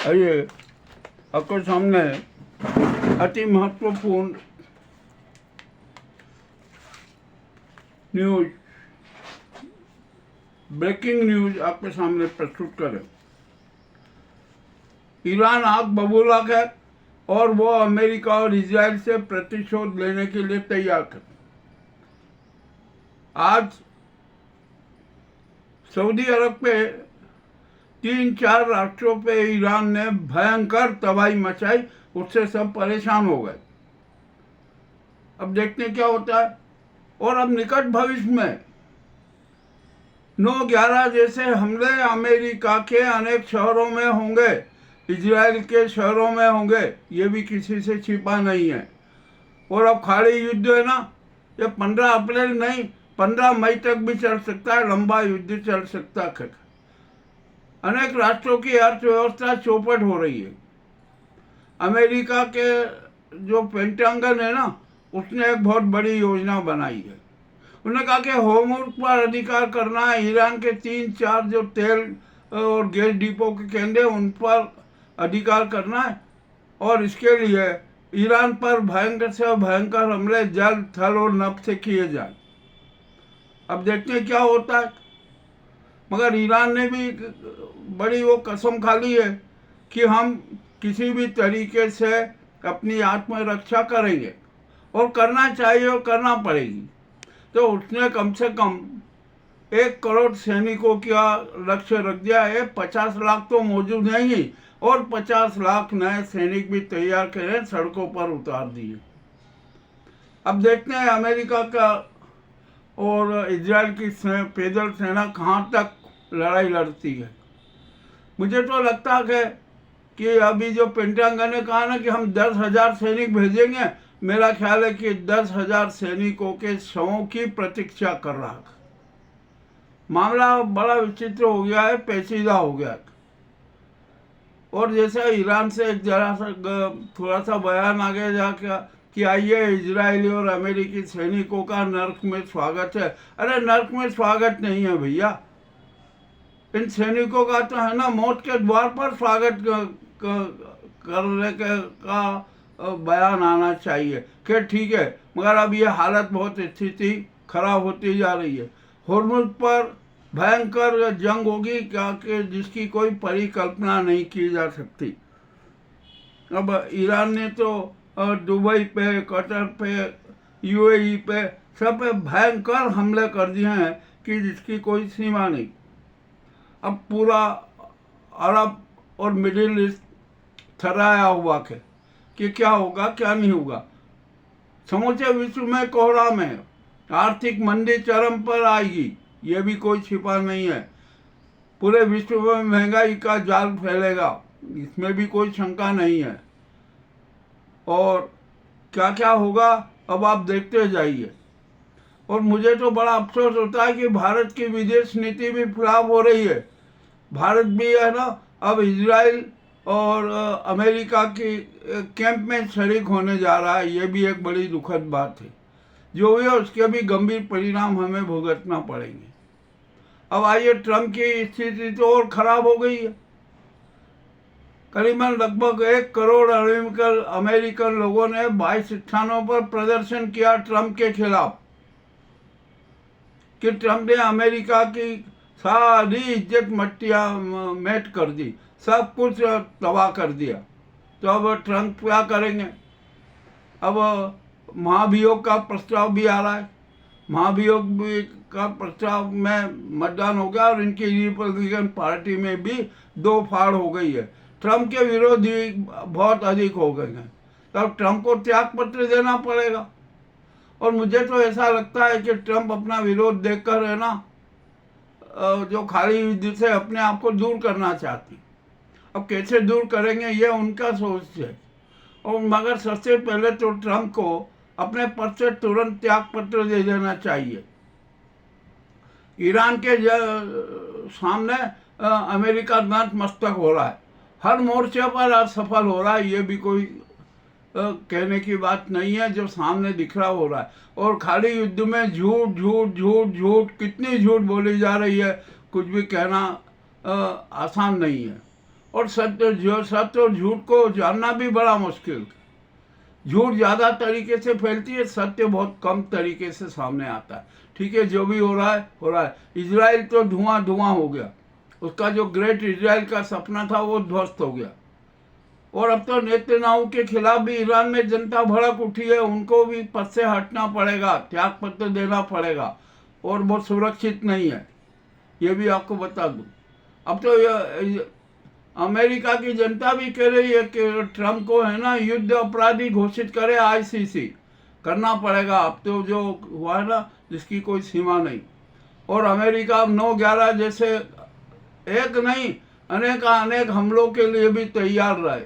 आइए आपके सामने अति महत्वपूर्ण न्यूज, ब्रेकिंग न्यूज आपके सामने प्रस्तुत करें। ईरान आग बबूला है और वो अमेरिका और इजराइल से प्रतिशोध लेने के लिए तैयार है। आज सऊदी अरब पे 3-4 राष्ट्रों पे ईरान ने भयंकर तबाही मचाई, उससे सब परेशान हो गए। अब देखते हैं क्या होता है। और अब निकट भविष्य में 9/11 जैसे हमले अमेरिका के अनेक शहरों में होंगे, इजराइल के शहरों में होंगे, ये भी किसी से छिपा नहीं है। और अब खाड़ी युद्ध है ना, ये 15 अप्रैल नहीं 15 मई तक भी चल सकता है, लंबा युद्ध चल सकता है। अनेक राष्ट्रों की अर्थव्यवस्था चौपट हो रही है। अमेरिका के जो पेंटागन है ना, उसने एक बहुत बड़ी योजना बनाई है। उन्होंने कहा कि होर्मुज़ पर अधिकार करना है, ईरान के 3-4 जो तेल और गैस डिपो के केंद्र हैं उन पर अधिकार करना है, और इसके लिए ईरान पर भयंकर से भयंकर हमले जल, थल और नभ से किए जाए। अब देखते हैं क्या होता है। मगर ईरान ने भी बड़ी वो कसम खा ली है कि हम किसी भी तरीके से अपनी आत्मरक्षा करेंगे, और करना चाहिए और करना पड़ेगी। तो उसने कम से कम 1 करोड़ सैनिकों का लक्ष्य रख दिया है। 50 लाख तो मौजूद हैं ही, और 50 लाख नए सैनिक भी तैयार करें, सड़कों पर उतार दिए। अब देखते हैं अमेरिका का और इजराइल की पैदल सेना कहाँ तक लड़ाई लड़ती है। मुझे तो लगता है कि अभी जो पेंटागन ने कहा ना कि हम 10,000 सैनिक भेजेंगे, मेरा ख्याल है कि 10,000 सैनिकों के शवों की प्रतीक्षा कर रहा है। मामला बड़ा विचित्र हो गया है, पेचीदा हो गया है। और जैसे ईरान से एक थोड़ा सा बयान आ गया जाकर कि आइए इजरायली और अमेरिकी सैनिकों का नर्क में स्वागत है। अरे नर्क में स्वागत नहीं है भैया, इन सैनिकों का तो है ना मौत के द्वार पर स्वागत करने का बयान आना चाहिए कि ठीक है। मगर अब ये हालत बहुत स्थिति खराब होती जा रही है। होर्मुज़ पर भयंकर जंग होगी क्या कि जिसकी कोई परिकल्पना नहीं की जा सकती। अब ईरान ने तो दुबई पे, कतर पे, यूएई पे, सब पे भयंकर हमले कर दिए हैं कि जिसकी कोई सीमा नहीं। अब पूरा अरब और मिडिल ईस्ट थराया हुआ है कि क्या होगा क्या नहीं होगा। समूचे विश्व में कोहराम है, आर्थिक मंदी चरम पर आएगी, ये भी कोई छिपा नहीं है। पूरे विश्व में महंगाई का जाल फैलेगा, इसमें भी कोई शंका नहीं है। और क्या क्या होगा अब आप देखते जाइए। और मुझे तो बड़ा अफसोस होता है कि भारत की विदेश नीति भी फ्लॉप हो रही है। भारत भी है ना अब इजराइल और अमेरिका की कैंप में शरीक होने जा रहा है। ये भी एक बड़ी दुखद बात है। जो भी है उसके भी गंभीर परिणाम हमें भुगतना पड़ेंगे। अब आइए, ट्रंप की स्थिति तो और खराब हो गई है। करीबन लगभग 1 करोड़ अमेरिकन लोगों ने 22 स्थानों पर प्रदर्शन किया ट्रंप के खिलाफ कि ट्रंप ने अमेरिका की सारी इज्जत मेट कर दी, सब कुछ तबाह कर दिया। तो अब ट्रंप क्या करेंगे। अब महाभियोग का प्रस्ताव भी आ रहा है। महाभियोग का प्रस्ताव में मतदान हो गया और इनकी रिपब्लिकन पार्टी में भी 2 फाड़ हो गई है। ट्रंप के विरोधी बहुत अधिक हो गए हैं, तब ट्रंप को त्याग पत्र देना पड़ेगा। और मुझे तो ऐसा लगता है कि ट्रंप अपना विरोध देखकर है ना जो खाली युद्ध से अपने आप को दूर करना चाहती। अब कैसे दूर करेंगे ये उनका सोच है। और मगर सबसे पहले तो ट्रंप को अपने पद से तुरंत त्याग पत्र दे देना चाहिए। ईरान के सामने अमेरिका नतमस्तक हो रहा है, हर मोर्चे पर असफल हो रहा है। ये भी कोई कहने की बात नहीं है, जो सामने दिख रहा हो रहा है। और खाली युद्ध में झूठ झूठ झूठ झूठ कितनी झूठ बोली जा रही है, कुछ भी कहना आसान नहीं है। और सत्य और झूठ को जानना भी बड़ा मुश्किल है। झूठ ज़्यादा तरीके से फैलती है, सत्य बहुत कम तरीके से सामने आता है। ठीक है, जो भी हो रहा है हो रहा है। इजराइल तो धुआं धुआं हो गया, उसका जो ग्रेट इजराइल का सपना था वो ध्वस्त हो गया। और अब तो नेतन्याहू के खिलाफ भी ईरान में जनता भड़क उठी है, उनको भी पद से हटना पड़ेगा, त्याग पत्र देना पड़ेगा, और वो सुरक्षित नहीं है, ये भी आपको बता दूं। अब तो अमेरिका की जनता भी कह रही है कि ट्रम्प को है ना युद्ध अपराधी घोषित करे, आईसीसी करना पड़ेगा। अब तो जो हुआ है ना, जिसकी कोई सीमा नहीं। और अमेरिका 9/11 जैसे एक नहीं अनेक हमलों के लिए भी तैयार रहे।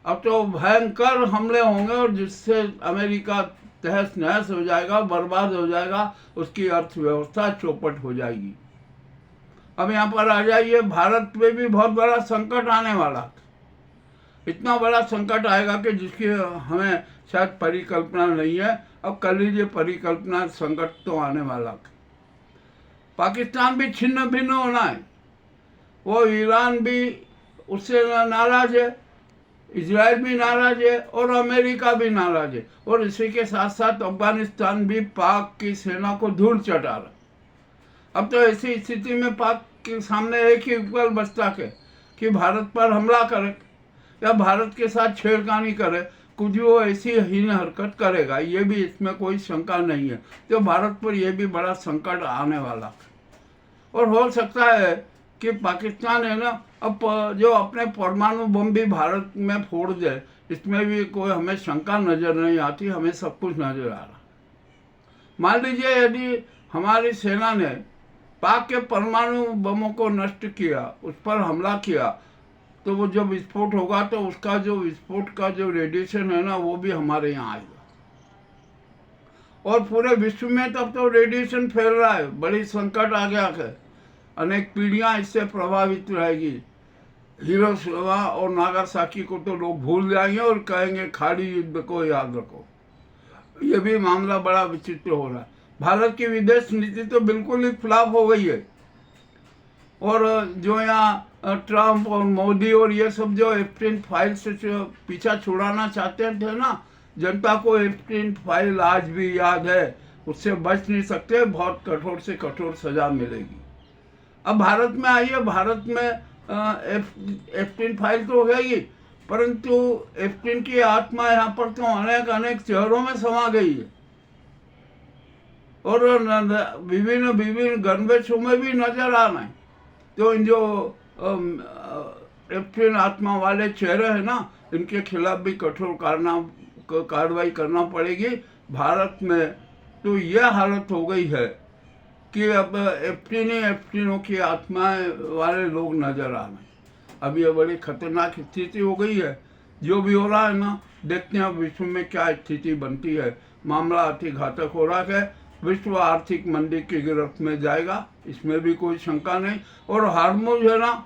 अब तो भयंकर हमले होंगे और जिससे अमेरिका तहस नहस हो जाएगा, बर्बाद हो जाएगा, उसकी अर्थव्यवस्था चौपट हो जाएगी। अब यहाँ पर आ जाइए, भारत में भी बहुत बड़ा संकट आने वाला, इतना बड़ा संकट आएगा कि जिसकी हमें शायद परिकल्पना नहीं है। अब कर लीजिए परिकल्पना, संकट तो आने वाला। पाकिस्तान भी छिन्न भिन्न होना है, वो ईरान भी उससे नाराज है, इजराइल भी नाराज है और अमेरिका भी नाराज है। और इसी के साथ साथ अफगानिस्तान भी पाक की सेना को धूल चटा रहा। अब तो ऐसी स्थिति में पाक के सामने एक ही विकल्प बचता है कि भारत पर हमला करे या भारत के साथ छेड़खानी करे। कुछ वो ऐसी हीन हरकत करेगा, ये भी इसमें कोई शंका नहीं है। तो भारत पर यह भी बड़ा संकट आने वाला और हो सकता है कि पाकिस्तान है ना, अब जो अपने परमाणु बम भी भारत में फोड़ दे, इसमें भी कोई हमें शंका नजर नहीं आती, हमें सब कुछ नजर आ रहा। मान लीजिए यदि हमारी सेना ने पाक के परमाणु बमों को नष्ट किया, उस पर हमला किया, तो वो जब विस्फोट होगा तो उसका जो विस्फोट का जो रेडिएशन है ना, वो भी हमारे यहाँ आएगा। और पूरे विश्व में तब तो रेडिएशन फैल रहा है, बड़ी संकट आ गया है, अनेक पीढ़ियाँ इससे प्रभावित रहेगी। हिरोशिमा और नागासाकी को तो लोग भूल जाएंगे और कहेंगे खाड़ी युद्ध को याद रखो। ये भी मामला बड़ा विचित्र हो रहा है। भारत की विदेश नीति तो बिल्कुल ही फ्लॉप हो गई है। और जो यहाँ ट्रम्प और मोदी और ये सब जो एप्स्टीन फाइल से पीछा छुड़ाना चाहते थे ना, जनता को एप्स्टीन फाइल आज भी याद है, उससे बच नहीं सकते, बहुत कठोर से कठोर सजा मिलेगी। अब भारत में आइए, भारत में एप्स्टीन फाइल तो हो गई, परंतु एप्स्टीन की आत्मा यहाँ पर तो अनेक शहरों में समा गई है और विभिन्न गणवेशों में भी नजर आ रहे हैं। तो इन जो एप्स्टीन आत्मा वाले चेहरे हैं ना, इनके खिलाफ भी कठोर कार्रवाई करना पड़ेगी। भारत में तो यह हालत हो गई है कि अब एप्स्टीनों की आत्माएं वाले लोग नजर आ रहे हैं। अब ये बड़ी खतरनाक स्थिति हो गई है। जो भी हो रहा है ना, देखते हैं विश्व में क्या स्थिति बनती है। मामला अति घातक हो रहा है, विश्व आर्थिक मंदी की गिरफ्त में जाएगा, इसमें भी कोई शंका नहीं। और हार्मुज है ना,